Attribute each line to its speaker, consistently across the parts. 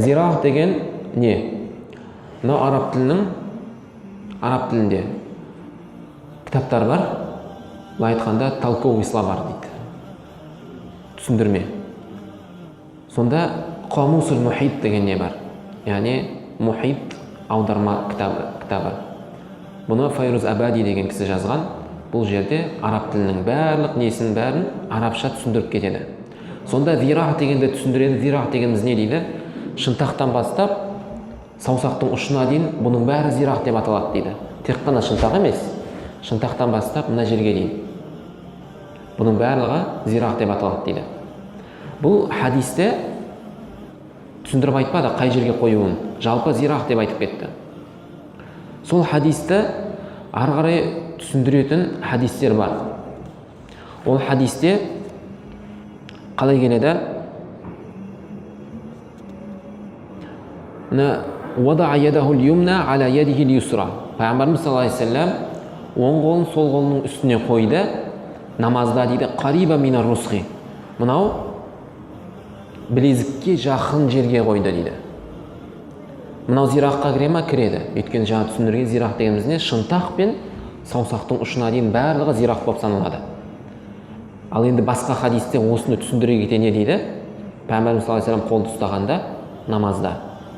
Speaker 1: зирах деген не? Мына араб тілінде кітаптар бар. Былай айтқанда толковый словарь дейді. Түсіндірме. Сонда Қамусул Мухит деген не бар? Яғни Мухит аударма кітабы. Бұны Файруз Абади деген кісі жазған. Бұл жерде араб тілінің барлық несін бәрін арабша түсіндіріп кетеді. Сонда зирах дегенді түсіндіреді. Зирах дегеніміз не дейді? Шынтақтан бастап саусақтың ұшына дейін бұның бәрі зирах деп аталады дейді. Тек қана шынтақ емес, шынтақтан бастап мына жерге дейін бұның барлығы зирах деп аталады дейді. Бұл хадисте түсіндіріп айтпады қай жерге қоюын, жалпы зирах деп айтып кетті. Сол хадисті ары қарай түсіндіретін хадистер бар. Ол хадисте қалай келеді? Пайғамбарымыз саллаллаху алейхи вассалам оң қолын сол қолының үстіне қойды намазда дейді. Қариба минар русхи. Мынау білезікке жақын жерге қойды дейді. Мынау зирахқа кіре ме? Кіреді. Өйткені жаңа түсіндірген зирах дегеніміз не? Шынтақ пен саусақтың ұшына дейін барлығы зирах болып саналады. Ал енді басқа хадисте осыны түсіндіре кете не дейді? Пайғамбарымыз саллаллаху алейхи вассалам қолды ұстағанда намазда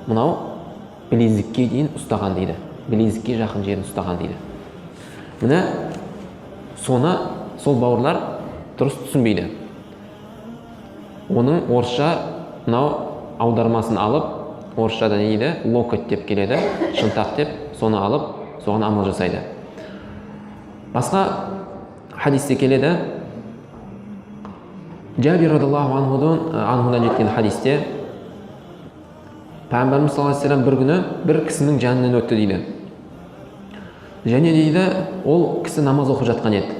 Speaker 1: мынау білезікке дейін ұстаған дейді. Білезікке жақын жерін ұстаған дейді. Міне соны сол бауырлар дұрыс түсінбейді. Оның орысша мынау аудармасын алып, орысшада не дейді? Локоть деп келеді, шынтақ деп, соны алып, соған амал жасайды. Басқа хадисте келеді. Жабир радиллаху анхудан жеткен хадисте Пайғамбарымыз саллаллаху алейхи вассалам бір күні бір кісінің жанынан өтті дейді. Және дейді, ол кісі намаз оқып жатқан еді.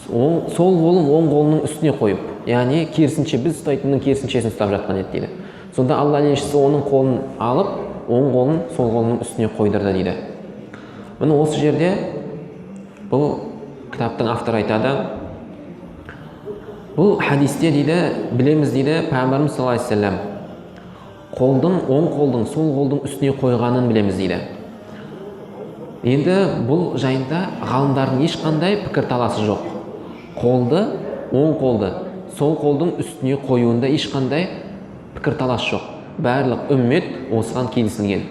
Speaker 1: Сол қолын оң қолының үстіне қойып, яғни керісінше біз ұстайтынның керісіншесін ұстап жатқан еді дейді. Сонда Алла елшісі оның қолын алып, оң қолын сол қолының үстіне қойдырды дейді. Міне осы жерде бұл кітаптың авторы айтады. Бұл хадисте дейді, білеміз дейді, Пайғамбарымыз саллаллаху алейхи вассалам оң қолдың сол қолдың үстіне қойғанын білеміз дейді. Енді бұл жайында ғалымдардың ешқандай пікір таласы жоқ. Оң қолды сол қолдың үстіне қоюында ешқандай пікір талас жоқ. Барлық үммет осыған келісілген.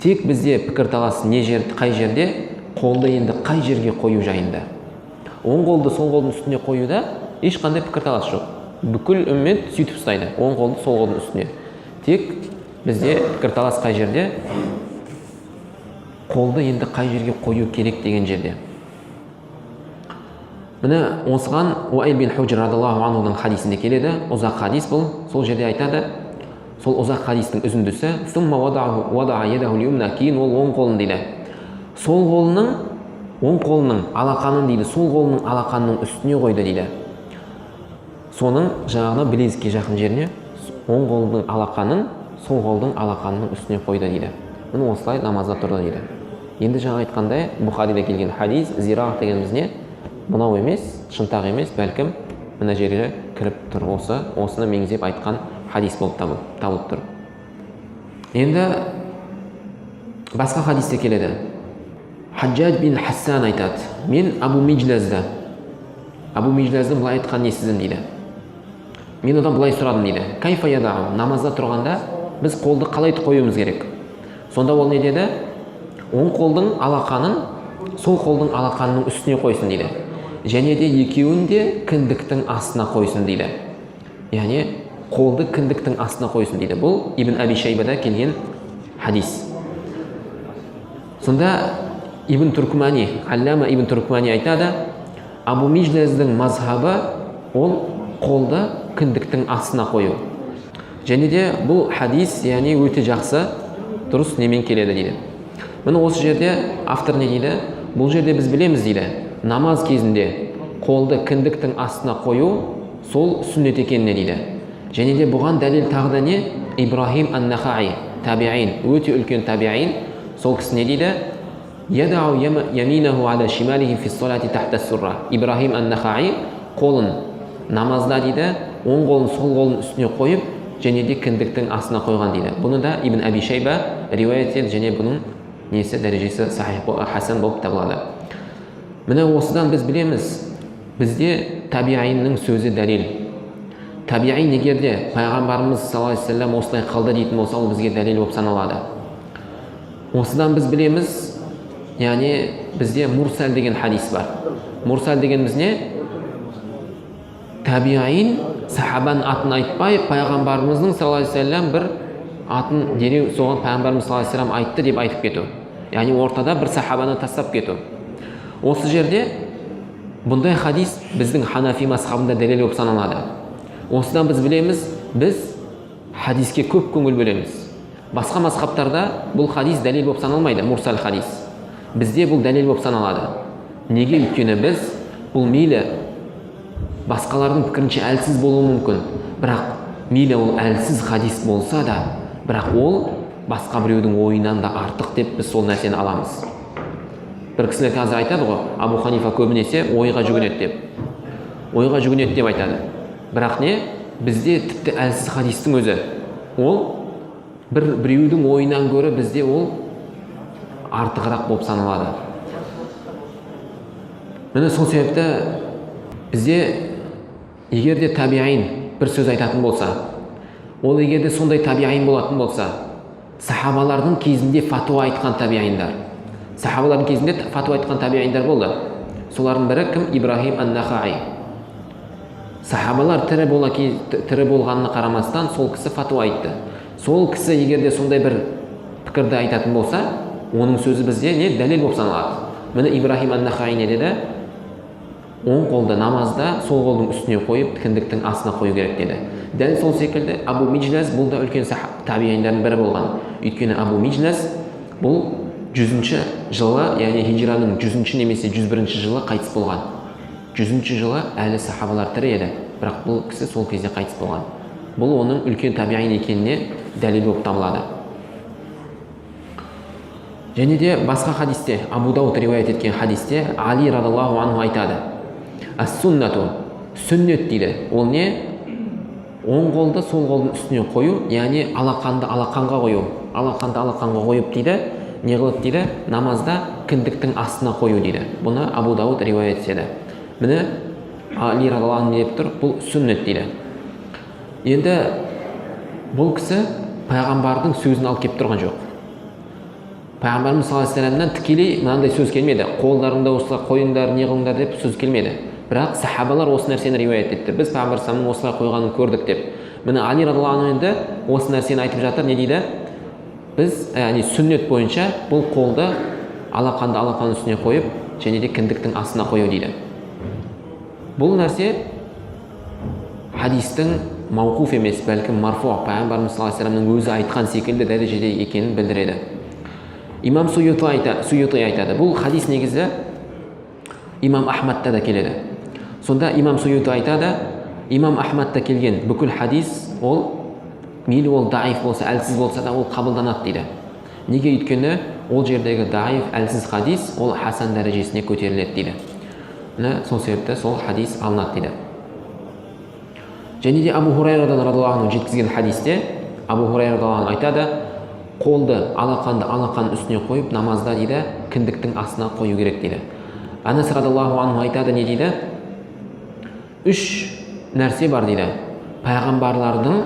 Speaker 1: Тек бізде пікір таласы қай жерде, қолды енді қай жерге қою жайында. Оң қолды сол қолдың үстіне қоюда ешқандай пікір талас жоқ. Бүкіл үммет сөйтіп ұстайды, оң қолды сол қолдың үстіне. Тек бізде пікірталас қай жерде? Қолды енді қай жерге қою керек деген жерде. Міне осыған Уайл бин Худжр радиллаху анхудың хадисінде келеді. Ұзақ хадис бұл. Сол жерде айтады. Сол ұзақ хадистің үзіндісі. Кейін ол оң қолын дейді. Оң қолының алақанын дейді. Сол қолының алақанының үстіне қойды дейді. Соның жаңағы білезікке жақын жеріне оң қолдың алақанын сол қолдың алақанының үстіне қойды дейді. Міне осылай намазда тұрды дейді. Енді жаңа айтқандай Бұхарида келген хадис, зирах дегеніміз не? Мынау емес, шынтақ емес, бәлкім мына жерге кіріп тұр. Осыны меңзеп айтқан хадис болып табылып тұр. Енді басқа хадисте келеді. Хаджаж бин Хассан айтады. Мен Абу Мижлазды былай айтқан не сіздің дейді. Мен одан былай сұрадым дейді. Кайфа ядау, намазда тұрғанда біз қолды қалай қоюымыз керек? Сонда ол не деді? Оң қолдың алақанын сол қолдың алақанының үстіне қойсын дейді. Және де екеуін де кіндіктің астына қойсын дейді. Яғни қолды кіндіктің астына қойсын дейді. Бұл Ибн Аби Шайбада келген хадис. Сонда Аллама Ибн Туркмани айтады, Абу Мижлаздің мазхабы ол қолды кіндіктің астына қою. Және де бұл хадис, яғни өте жақсы, дұрыс немен келеді дейді. Міне осы жерде автор не дейді? Бұл жерде біз білеміз дейді, намаз кезінде қолды кіндіктің астына қою сол сүннет екеніне дейді. Және де бұған дәлел тағы да не? Ибрахим ан-Нахаи, табиин, өте үлкен табиин, сол кісі не дейді? Ядау яминаху ала шималихи фи ссалати тахта сурра. Ибрахим ан-Нахаи қолын намазда дейді, оң қолын сол қолын үстіне қойып, және де кіндіктің астына қойған дейді. Бұны да Ибн Аби Шайба риуаят етеді және бұның несі дәрежесі хасан болып табылады. Міне осыдан біз білеміз, бізде табиғиннің сөзі дәлел. Табиғи егерде пайғамбарымыз саллаллаху алейхи ва саллям осылай қылды дейтін болса, ол бізге дәлел болып саналады. Осыдан біз білеміз, яғни бізде мурсал деген хадис бар. Мурсал дегеніміз не? Табиғин сахабаның атын айтпай, пайғамбарымыздың саллаллаху алейхи ва саллям бір атын дереу соған пайғамбарымыз саллаллаху алейхи ва саллям айтты деп айтып кету. Яғни ортада бір сахабаны тастап кету. Осы жерде бұндай хадис біздің ханафи мазхабында дәлел болып саналады. Осыдан біз білеміз, біз хадиске көп көңіл бөлеміз. Басқа мазхабтарда бұл хадис дәлел болып саналмайды, мурсал хадис. Бізде бұл дәлел болып саналады. Неге? Өйткені біз бұл мейлі басқалардың пікірінше әлсіз болуы мүмкін, бірақ мейлі ол әлсіз хадис болса да, бірақ ол басқа біреудің ойынан да артық деп біз сол нәрсені аламыз. Бір кісілер қазір айтады ғой, Абу Ханифа көбінесе ойға жүгінеді деп. Ойға жүгінеді деп айтады. Бірақ не? Бізде тіпті әлсіз хадистің өзі, ол біреудің ойынан гөрі бізде ол артығырақ болып саналады. Міне сол себепті бізде егерде табиғин бір сөз айтатын болса, ол егерде сондай табиғин болатын болса, сахабалардың кезінде фатуа айтқан табиғиндар, сахабалардың кезінде фатуа айтқан табиғиндар болды. Солардың бірі кім? Ибрахим ан-Нахаи. Сахабалар тірі болғанына қарамастан сол кісі фатуа айтты. Сол кісі егерде сондай бір пікірді айтатын болса, оның сөзі бізде не? Дәлел болып саналады. Міне Ибрахим ан-Нахаи не деді? Оң қолды намазда сол қолдың үстіне қойып, кіндіктің астына қою керек деді. Дәл сол секілді Абу Мижлас бұл да үлкен табиғиндардың бірі болған. Өйткені Абу Мижлас бұл 100-ші жылы, яғни хижраның 100-ші немесе 101-ші жылы қайтыс болған. 100-ші жылы әлі сахабалар тірі еді, бірақ бұл кісі сол кезде қайтыс болған. Бұл оның үлкен табиғин екеніне дәлел болып табылады. Және де басқа хадисте, Абу Дауд риуаят еткен хадисте Али радаллаху анху айтады: Ас-суннату, сүннет дейді. Ол не? Оң қолды сол қолдың үстіне қою, яғни алақанды алақанға қою. Алақанды алақанға қойып дейді, не қылып дейді? Намазда кіндіктің астына қою дейді. Бұны Абу Дауд риуаят етеді. Міне Али радаллаху анху деп тұр, бұл сүннет дейді. Енді бұл кісі пайғамбардың сөзін алып келіп тұрған жоқ. Пайғамбарымыз саллаллаху алейхи ва саллямнан тікелей мынандай сөз келмеді. Қолдарында осылай қойыңдар, не қылыңдар деп сөз келмеді. Бірақ сахабалар осы нәрсені риуаят етті. Біз пайғамбарымыздың осылай қойғанын көрдік деп. Міне Али радаллаху анху енді осы нәрсені айтып жатыр. Не дейді? Біз, яғни сүннет бойынша бұл қолды алақанды алақанның үстіне қойып, және де кіндіктің астына қою дейді. Бұл нәрсе хадистің мауқуф емес, бәлкім марфу, пайғамбарымыз саллаллаху алейхи ва саллямның өзі айтқан секілді дәрежеде екенін білдіреді. Имам Суйути айтады. Бұл хадис негізі Имам Ахмадта да келеді. Сонда Имам Суйути айтады, Имам Ахмадта келген бүкіл хадис, ол мейлі ол даиф болса, әлсіз болса да ол қабылданады дейді. Неге? Өйткені ол жердегі даиф, әлсіз хадис ол хасан дәрежесіне көтеріледі дейді. Сол себепті сол хадис алынады дейді. Және де Абу Хурайрадан радаллаху анху жеткізген хадисте Абу Хурайра радаллаху анху айтады: қолды алақанның үстіне қойып, намазда дейді, кіндіктің астына қою керек дейді. Анас радаллаху анху айтады, не дейді? 3 нәрсе бар дейді. Пайғамбарлардың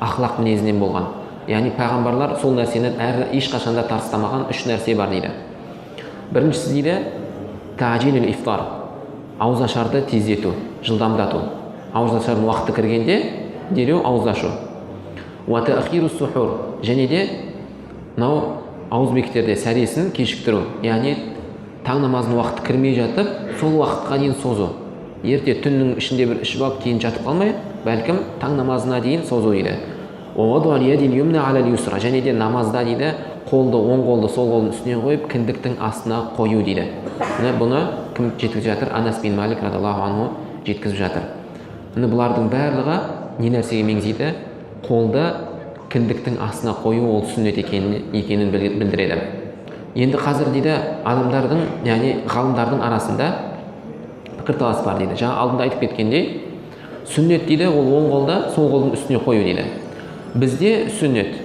Speaker 1: ақлақ мінезінен болған. Яғни пайғамбарлар сол нәрсені ешқашанда тарыстамаған 3 нәрсе бар дейді. Біріншісі дейді, таъжилул ифтар, ауызашарды тездету, жылдамдату. Ауызашардың уақыты кіргенде дереу ауызашу. Ва таъхирус сухур, және де мынау ауызбектерде сәресін кешіктіру. Яғни таң намазының уақыты кірмей жатып, сол уақытқа дейін созу. Ерте түннің ішінде бір ішіп алып кейін жатып қалмай, бәлкім таң намазына дейін созу дейді. Және де намазда дейді, қолды, оң қолды сол қолдың үстіне қойып, кіндіктің астына қою дейді. Бұны кім жеткізіп жатыр? Анас бин Малик радаллаху анху жеткізіп жатыр. Бұлардың барлығы не нәрсеге меңзейді? Қолды кіндіктің астына қою ол сүннет екенін білдіреді. Енді қазір дейді адамдардың, яғни ғалымдардың арасында пікірталас бар дейді. Жаңа алдында айтып кеткендей, сүннет дейді ол оң қолда сол қолдың үстіне қою дейді. Бізде сүннет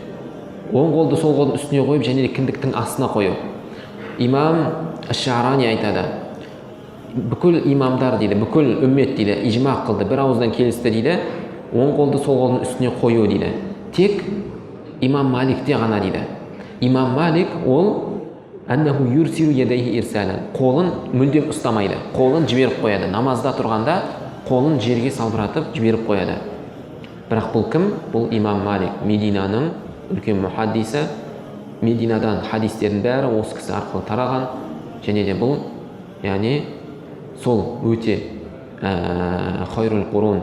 Speaker 1: оң қолды сол қолдың үстіне қойып және де кіндіктің астына қою. Имам Аш-Шарани айтады, бүкіл имамдар дейді, бүкіл үммет дейді, ижма қылды, бір ауыздан келісті дейді, оң қолды сол қолдың үстіне қою дейді. Тек имам Маликте ғана дейді. Имам Малик ол аннаху юрсилу ядайхи ирсалан, қолын мүлдем ұстамайды, қолын жіберіп қояды. Намазда тұрғанда қолын жерге салбыратып жіберіп қояды. Бірақ бұл кім? Бұл имам Малик, Мединаның үлкен мухаддисі. Мединадан хадистердің бәрі осы кісі арқылы тараған. Және де бұл, яғни сол өте хайрул қурун,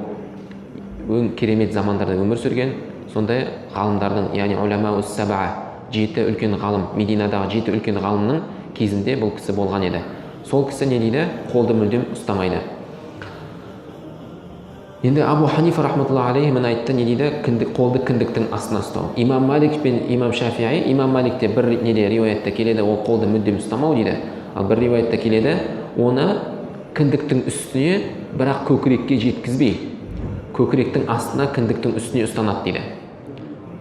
Speaker 1: өң керемет замандарда өмір сүрген сондай ғалымдардың, яғни уляма ус-сабаа, 7 үлкен ғалым, Мединадағы 7 үлкен ғалымның кезінде бұл кісі болған еді. Сол кісі не дейді? Қолды мүлдем ұстамайды. Енді Абу Ханифа рахматуллахи алейхи мына айтты, не дейді? Қолды кіндіктің астына ұстау. Имам Малик пен имам Шафиғи, имам Маликте бір неде риуаятта келеді, ол қолды мүлдем ұстамау дейді. Ал бір риуаятта келеді, оны кіндіктің үстіне, бірақ көкірекке жеткізбей, көкіректің астына кіндіктің үстіне ұстанады дейді.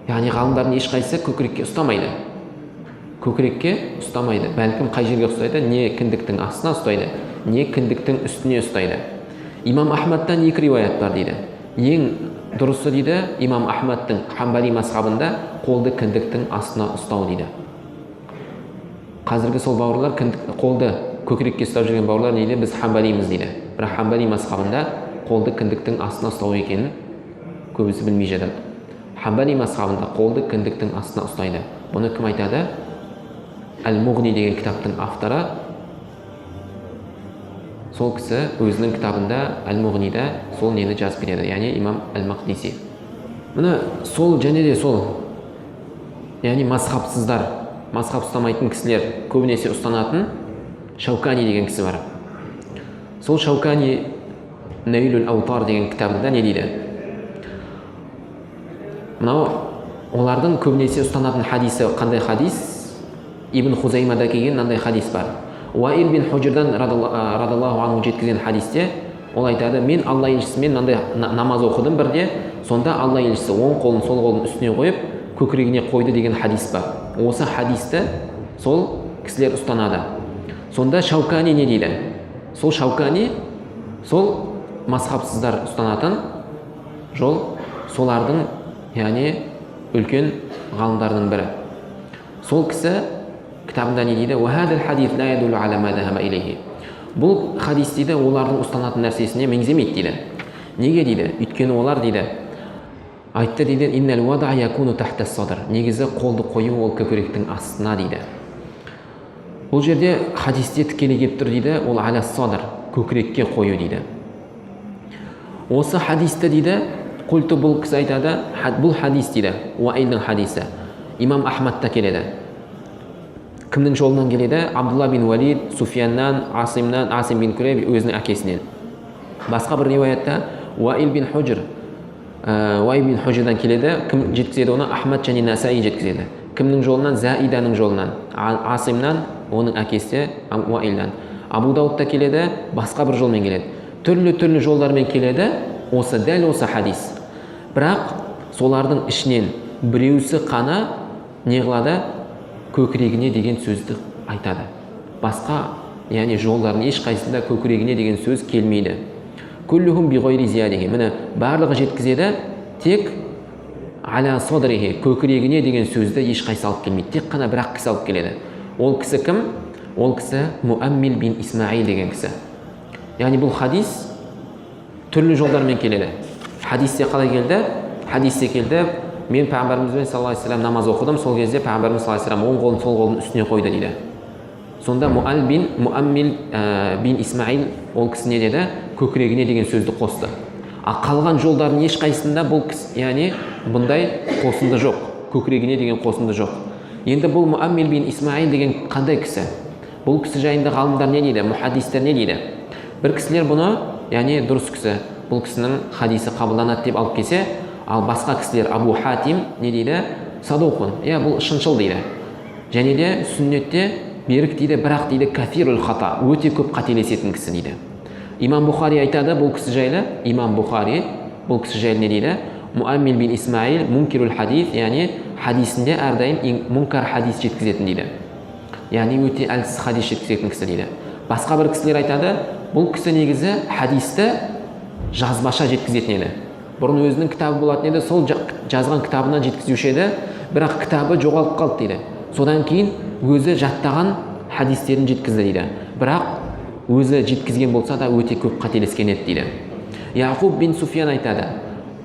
Speaker 1: Яғни ғалымдардың ешқайсысы көкірекке ұстамайды. Көкірекке ұстамайды. Бәлкім қай жерге ұстайды? Не кіндіктің астына ұстайды, не кіндіктің үстіне ұстайды. Имам Ахмадтан 2 риуаят бар дейді. Ең дұрысы дейді, имам Ахмадтың Хамбали мазхабында қолды кіндіктің астына ұстау дейді. Қазіргі сол бауырлар қолды көкірекке ұстап жүрген бауырлар дейді, біз Хамбалимыз дейді. Бірақ Хамбали мазхабында қолды кіндіктің астына ұстау екенін көбісі білмей жатады. Хамбали мазхабында қолды кіндіктің астына ұстайды. Бұны кім айтады? Әл-Муғни деген кітаптың авторы. Сол кісі өзінің кітабында Әл-Муғнида сол нені жазып береді, яғни имам Әл-Мақдиси. Міне сол және де сол, яғни мазхабсыздар, мазхаб ұстамайтын кісілер көбінесе ұстанатын Шаукани деген кісі бар. Сол Шаукани Наилул Аутар деген кітабында не дейді? Мынау олардың көбінесе ұстанатын хадисі қандай хадис? Ибн Хузаймада келген мынандай хадис бар. Уаил бин Худжирдан радаллаху анху жеткізген хадисте ол айтады, мен Алла елшісімен мынандай намаз оқыдым бірде, сонда Алла елшісі оң қолын сол қолын үстіне қойып көкірегіне қойды деген хадис бар. Осы хадисті сол кісілер ұстанады. Сонда Шаукани не дейді? Сол Шаукани сол мазхабсыздар ұстанатын жол, солардың, яғни үлкен ғалымдардың бірі. Сол кісі кітабында не дейді? Бұл хадис дейді, олардың ұстанатын нәрсесіне меңземейді дейді. Неге дейді? Өйткені олар дейді, айтты дейді, негізі қолды қою ол көкіректің астына дейді. Бұл жерде хадисте тікелей келіп тұр дейді, ол аля-садр, көкірекке қою дейді. Осы хадисті дейді, құлты бұл кісі айтады, бұл хадис дейді, Уаилдің хадисі, имам Ахмадта келеді. Кімнің жолынан келеді? Абдулла бин Валид, Суфияннан, Асим бин Курейб өзінің әкесінен. Басқа бір риуаятта Уаил бин Худжирдан келеді. Кім жеткізеді оны? Ахмад және Насаи жеткізеді. Кімнің жолынан? Заиданың жолынан, Асимнан, оның әкесі Уаилдан. Абу Даудта келеді, басқа бір жолмен келеді. Түрлі жолдармен келеді, осы дәл осы хадис. Бірақ солардың ішінен біреусі қана не қылады? Көкірегіне деген сөзді айтады. Басқа, яғни жолдардың ешқайсында көкірегіне деген сөз келмейді. Күллүхум биғойри зиядихи. Міне барлығы жеткізеді, тек аля садрихи, көкірегіне деген сөзді ешқайсы алып келмейді. Тек қана бір-ақ кісі алып келеді. Ол кісі кім? Ол кісі Муаммил бин Исмаил деген кісі. Яғни бұл хадис түрлі жолдармен келеді. Хадисте қалай келді? Хадисте келді, мен пайғамбарымызбен саллаллаху алейхи вассалам намаз оқыдым, сол кезде пайғамбарымыз саллаллаху алейхи вассалам оң қолын сол қолын үстіне қойды дейді. Сонда Муаммил бин Исмаил ол кісі не деді? Көкірегіне деген сөзді қосты. Ал қалған жолдардың ешқайсында бұл кісі, яғни бұндай қосынды жоқ, көкірегіне деген қосынды жоқ. Енді бұл Муаммил бин Исмаил деген қандай кісі? Бұл кісі жайында ғалымдар не дейді? Мухаддистер не дейді? Бір кісілер бұны, яғни дұрыс кісі, бұл кісінің хадисі қабылданады деп алып келсе, ал басқа кісілер Абу Хатим не дейді? Садуқун, бұл шыншыл дейді. Және де сүннетте берік дейді, бірақ дейді кафирул хата, өте көп қателесетін кісі дейді. Имам Бухари айтады бұл кісі жайлы, Имам Бухари бұл кісі жайлы не дейді? Муаммил бин Исмаил мункирул хадис, яғни хадисінде әрдайым мункар хадис жеткізетін дейді. Яғни өте әлсіз хадис жеткізетін кісі дейді. Басқа бір кісілер айтады, бұл кісі негізі хадисті жазбаша жеткізетін еді. Бұрын өзінің кітабы болатын еді, сол жазған кітабынан жеткізуші еді, бірақ кітабы жоғалып қалды дейді. Содан кейін өзі жаттаған хадистерін жеткізді дейді. Бірақ өзі жеткізген болса да өте көп қателескен еді дейді. Яқуб бин Суфиян айтады,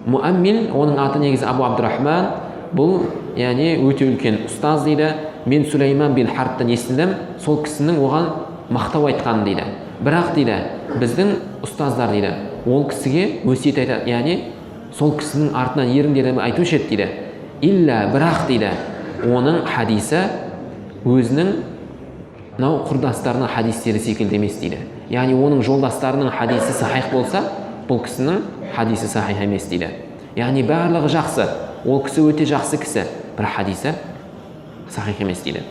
Speaker 1: Муаммил, оның аты негізі Абу Абдурахман, бұл яғни өте үлкен ұстаз дейді. Мен Сулейман бин Харбтан естідім, сол кісінің оған мақтау айтқанын дейді. Бірақ дейді, біздің ұстаздар дейді, ол кісіге өсиет айтады, яғни сол кісінің артынан еріңдер деп айтушы еді дейді. Илля, бірақ дейді, оның хадисі өзінің құрдастарының хадистері секілді емес дейді. Яғни оның жолдастарының хадисі сахих болса, бұл кісінің хадисі сахих емес дейді. Яғни барлығы жақсы, ол кісі өте жақсы кісі, бір хадисі сахих емес дейді.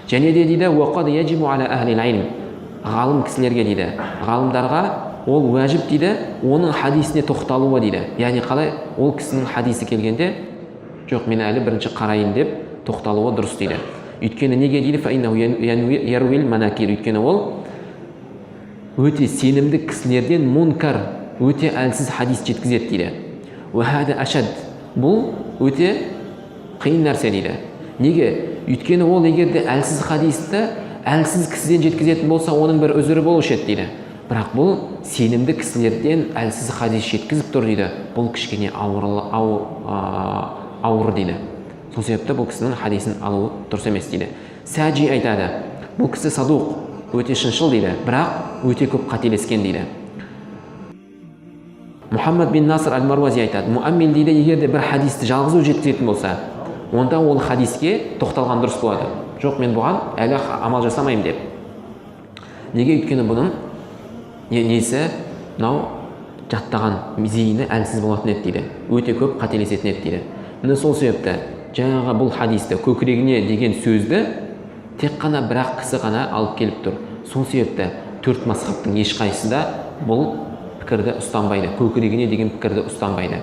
Speaker 1: Және де дейді, уақад яджибу аля ахлил илм, ғалым кісілерге дейді, ғалымдарға ол уәжіп дейді, оның хадисіне тоқталуы дейді. Яғни қалай ол кісінің хадисі келгенде, жоқ мен әлі бірінші қарайын деп тоқталуы дұрыс дейді. Өйткені неге дейді, фаиннаху яруил манакир, өйткені ол өте сенімді кісілерден мункар, өте әлсіз хадис жеткізеді дейді. Уахада ашад, бұл өте қиын нәрсе дейді. Неге? Өйткені ол егерде әлсіз хадисті әлсіз кісіден жеткізетін болса, оның бір өзірі болушы еді дейді. Бірақ бұл сенімді кісілерден әлсіз хадис жеткізіп тұр дейді. Бұл кішкене ауыр дейді. Сол себепті бұл кісінің хадисін алуы дұрыс емес дейді. Сәджи айтады, бұл кісі садуқ, өте шыншыл дейді, бірақ өте көп қателескен дейді. Мухаммад бин Наср аль-Марвази айтады, Муаммил дейді, егерде бір хадисті жалғыз жеткізетін болса, онда ол хадиске тоқталған дұрыс болады. Жоқ, мен бұған әлі амал жасамаймын деп. Неге? Өйткені бұның несі жаттаған зейіні әлсіз болатын еді дейді. Өте көп қателесетін еді дейді. Міне сол себепті жаңағы бұл хадисті көкірегіне деген сөзді тек қана бір-ақ кісі ғана алып келіп тұр. Сол себепті төрт мазхабтың ешқайсысы да бұл пікірді ұстанбайды, көкірегіне деген пікірді ұстанбайды.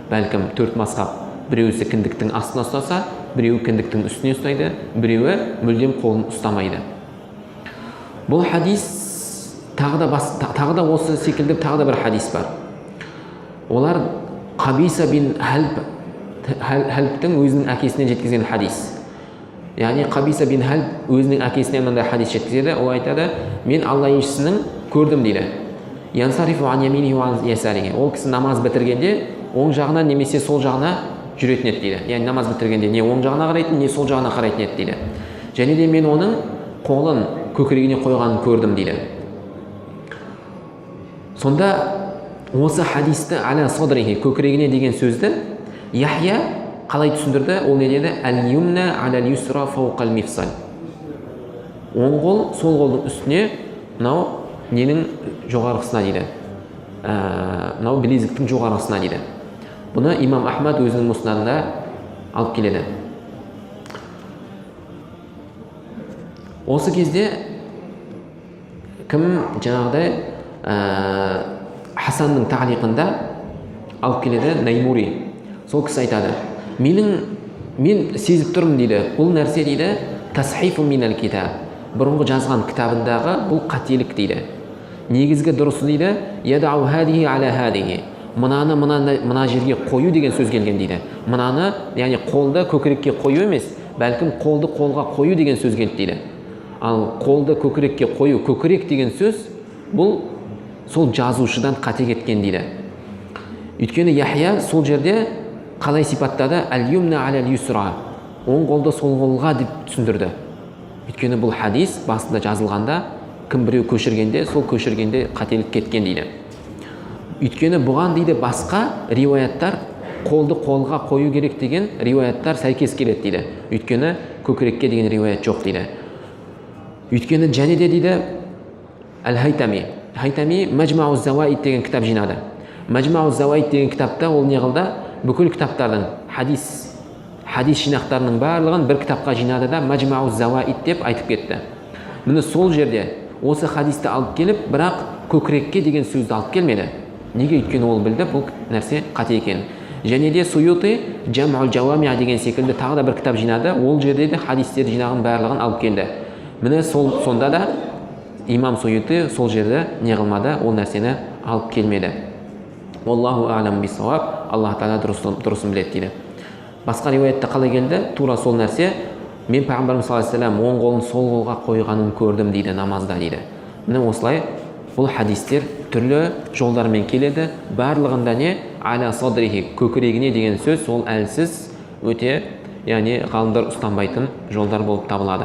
Speaker 1: Бәлкім төрт мазхаб біреуісі кіндіктің астына ұстаса, біреуі кіндіктің үстіне ұстайды, біреуі мүлдем қолын ұстамайды. Бұл хадис тағы да осы секілді тағы да бір хадис бар. Олар Қабиса бин Халбтың өзінің әкесінен жеткізген хадис. Яғни Қабиса бин Халб өзінің әкесінен мынандай хадис жеткізеді. Ол айтады, мен Алла елшісінің көрдім дейді. Янсарифу ан яминиhi ва ан ясариhi. Ол кісі намаз бітіргенде оң жағына немесе сол жағына жүретін еді дейді. Яғни намаз бітіргенде не оң жағына қарайтын, не сол жағына қарайтын еді дейді. Және де мен оның қолын көкірегіне қойғанын көрдім дейді. Сонда осы хадисті аля садрихи, көкірегіне деген сөзді Яхья қалай түсіндірді? Ол не деді? Әл-юмна аля-юсра фауқал мифсал. Оң қол сол қолдың үстіне мынау ненің жоғарғысына дейді. Мынау білезіктің жоғарғысына дейді. Бұны имам Ахмад өзінің мұснадында алып келеді. Осы кезде кім жаңағыдай Хасанның тағлиқында алып келеді Наймури. Сол кісі айтады, мен сезіп тұрмын дейді, бұл нәрсе дейді, тасхифу минал китаб, бұрынғы жазған кітабындағы бұл қателік дейді. Негізгі дұрысы дейді, ядау хадихи аля хадихи, мына жерге қою деген сөз келген дейді. Мынаны, яғни қолды көкірекке қою емес, бәлкім қолды қолға қою деген сөз келді дейді. Ал қолды көкірекке қою, көкірек деген сөз, бұл сол жазушыдан қате кеткен дейді. Өйткені Яхья сол жерде қалай сипаттады? Әл-юмна аля-юсра, оң қолды сол қолға деп түсіндірді. Өйткені бұл хадис басында жазылғанда кім біреу көшіргенде, сол көшіргенде қателік кеткен дейді. Өйткені бұған дейді басқа риуаяттар қолды қолға қою керек деген риуаяттар сәйкес келеді дейді. Өйткені көкірекке деген риуаят жоқ дейді. Өйткені және де дейді Әл-Хайтами Мәжмау Зауаид деген кітап жинады. Мәжмау Зауаид деген кітапта ол не қылды? Бүкіл кітаптардың хадис жинақтарының барлығын бір кітапқа жинады да Мәжмау Зауаид деп айтып кетті. Міне сол жерде осы хадисті алып келіп, бірақ көкірекке деген сөзді алып келмеді. Неге? Өйткені ол білді бұл нәрсе қате екенін. және де Суюти Жам'ул Жауамия деген секілді тағы да бір кітап жинады. Ол жерде де хадистер жинағын барлығын алып келді. Міне сонда да имам Суюти сол жерде не қылмады, ол нәрсені алып келмеді. Аллаху а'лам бис-сауаб. Аллах тағала дұрысын біледі дейді. Басқа риуаятта қалай келді? Тура сол нәрсе. Мен пайғамбарымыз саллаллаху алейхи ва саллям оң қолын сол қолға қойғанын көрдім дейді намазда дейді. Міне осылай бұл хадистер түрлі жолдармен келеді. Барлығында не аля садрихи көкірегіне деген сөз ол әлсіз өте, яғни ғалымдар ұстанбайтын жолдар болып табылады.